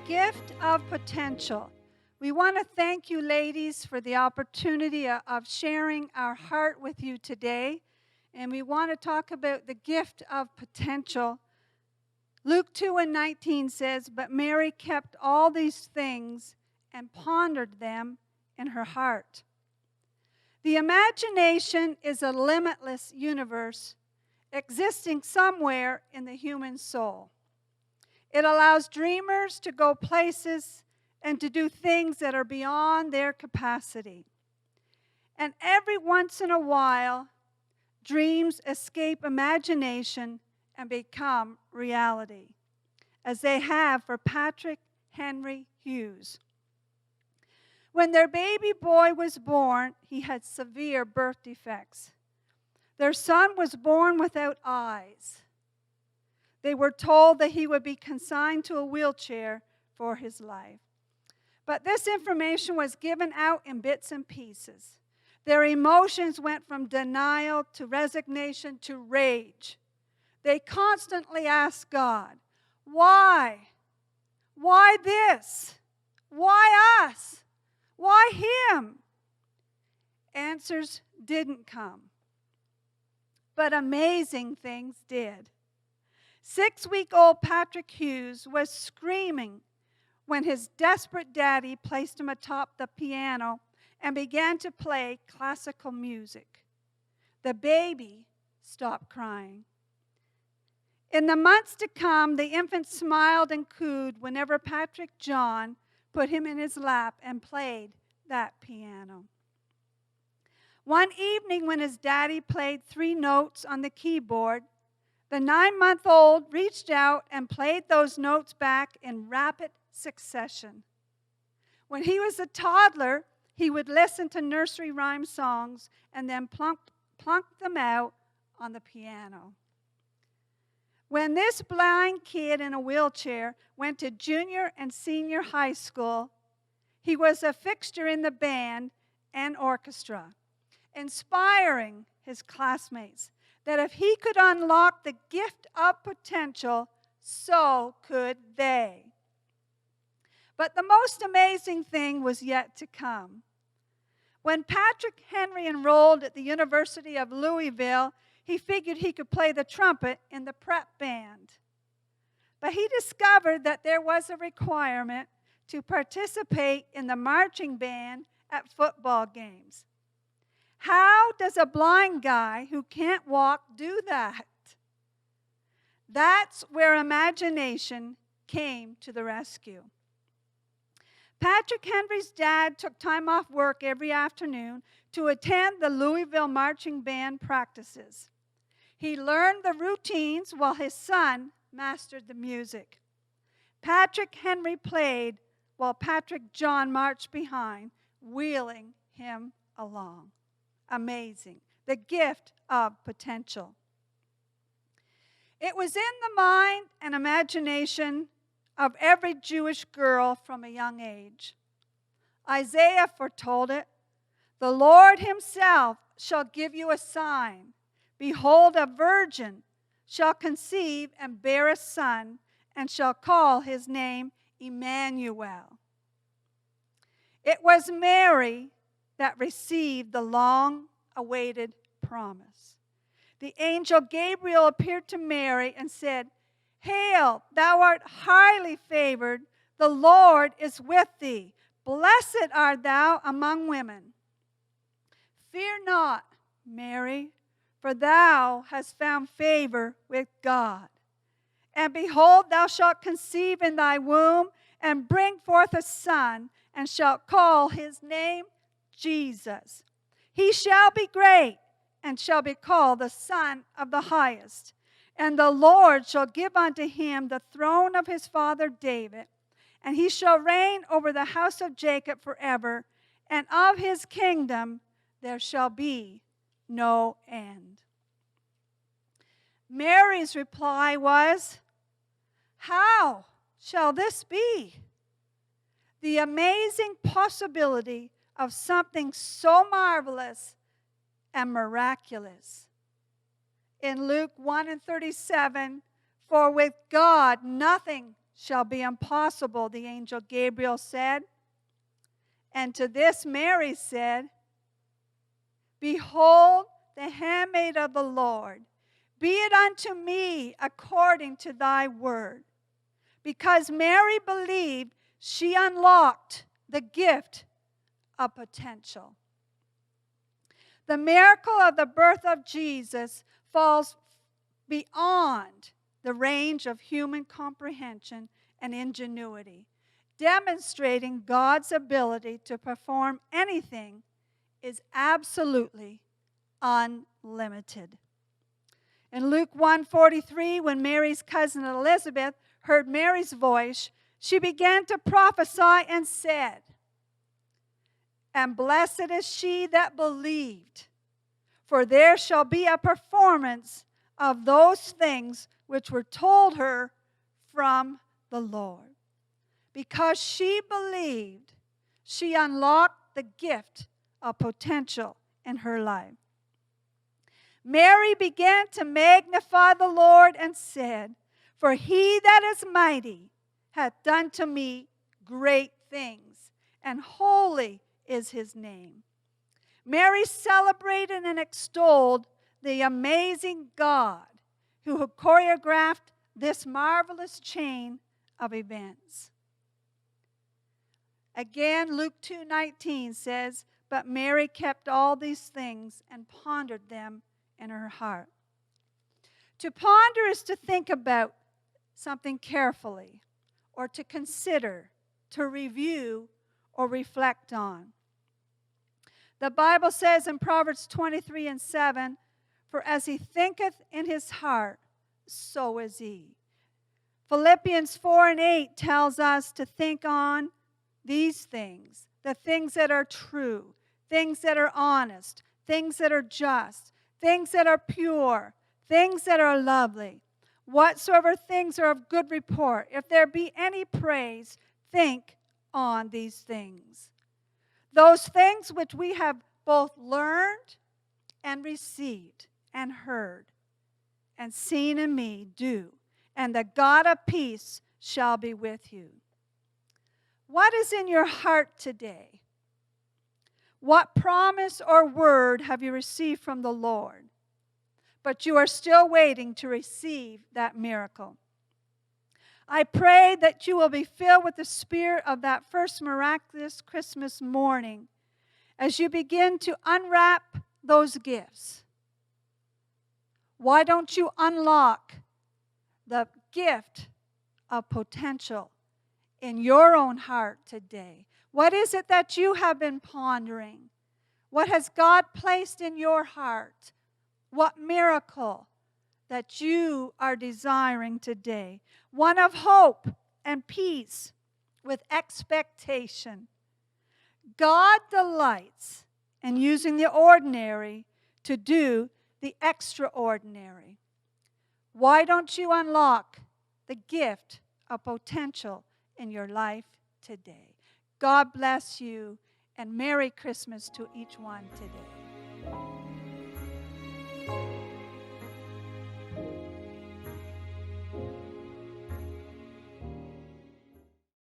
gift of potential. We want to thank you, ladies, for the opportunity of sharing our heart with you today. And we want to talk about the gift of potential. Luke 2:19 says, "But Mary kept all these things and pondered them in her heart." The imagination is a limitless universe existing somewhere in the human soul. It allows dreamers to go places and to do things that are beyond their capacity. And every once in a while, dreams escape imagination and become reality, as they have for Patrick Henry Hughes. When their baby boy was born, he had severe birth defects. Their son was born without eyes. They were told that he would be consigned to a wheelchair for his life. But this information was given out in bits and pieces. Their emotions went from denial to resignation to rage. They constantly asked God, "Why? Why this? Why us? Why him?" Answers didn't come. But amazing things did. 6-week-old Patrick Hughes was screaming when his desperate daddy placed him atop the piano and began to play classical music. The baby stopped crying. In the months to come, the infant smiled and cooed whenever Patrick John put him in his lap and played that piano. One evening when his daddy played 3 notes on the keyboard, the 9-month-old reached out and played those notes back in rapid succession. When he was a toddler, he would listen to nursery rhyme songs and then plunk them out on the piano. When this blind kid in a wheelchair went to junior and senior high school, he was a fixture in the band and orchestra, inspiring his classmates that if he could unlock the gift of potential, so could they. But the most amazing thing was yet to come. When Patrick Henry enrolled at the University of Louisville, he figured he could play the trumpet in the prep band. But he discovered that there was a requirement to participate in the marching band at football games. How does a blind guy who can't walk do that? That's where imagination came to the rescue. Patrick Henry's dad took time off work every afternoon to attend the Louisville marching band practices. He learned the routines while his son mastered the music. Patrick Henry played while Patrick John marched behind, wheeling him along. Amazing. The gift of potential. It was in the mind and imagination of every Jewish girl from a young age. Isaiah foretold it. "The Lord himself shall give you a sign. Behold, a virgin shall conceive and bear a son, and shall call his name Emmanuel." It was Mary that received the long-awaited promise. The angel Gabriel appeared to Mary and said, "Hail, thou art highly favored. The Lord is with thee. Blessed art thou among women. Fear not, Mary, for thou hast found favor with God. And behold, thou shalt conceive in thy womb and bring forth a son, and shalt call his name Jesus. He shall be great and shall be called the Son of the Highest. And the Lord shall give unto him the throne of his father David, and he shall reign over the house of Jacob forever, and of his kingdom there shall be no end." Mary's reply was, "How shall this be?" The amazing possibility of something so marvelous and miraculous. In Luke 1:37, "For with God nothing shall be impossible, the angel Gabriel said. And to this Mary said, Behold, the handmaid of the Lord, be it unto me according to thy word. Because Mary believed, she unlocked the gift of potential. The miracle of the birth of Jesus falls beyond the range of human comprehension and ingenuity, demonstrating God's ability to perform anything is absolutely unlimited. In Luke 1:43, when Mary's cousin Elizabeth heard Mary's voice, she began to prophesy and said, And blessed is she that believed, for there shall be a performance of those things which were told her from the Lord. Because she believed, she unlocked the gift of potential in her life. Mary began to magnify the Lord and said, For he that is mighty hath done to me great things, and holy is his name. Mary celebrated and extolled the amazing God who had choreographed this marvelous chain of events. Again, Luke 2:19 says, But Mary kept all these things and pondered them in her heart. To ponder is to think about something carefully, or to consider, to review, or reflect on. The Bible says in Proverbs 23:7, For as he thinketh in his heart, so is he. Philippians 4:8 tells us to think on these things, the things that are true, things that are honest, things that are just, things that are pure, things that are lovely. Whatsoever things are of good report, if there be any praise, think on these things. Those things which we have both learned and received and heard and seen in me, do, and the God of peace shall be with you. What is in your heart today? What promise or word have you received from the Lord? But you are still waiting to receive that miracle. I pray that you will be filled with the spirit of that first miraculous Christmas morning as you begin to unwrap those gifts. Why don't you unlock the gift of potential in your own heart today? What is it that you have been pondering? What has God placed in your heart? What miracle that you are desiring today? One of hope and peace with expectation. God delights in using the ordinary to do the extraordinary. Why don't you unlock the gift of potential in your life today? God bless you, and Merry Christmas to each one today.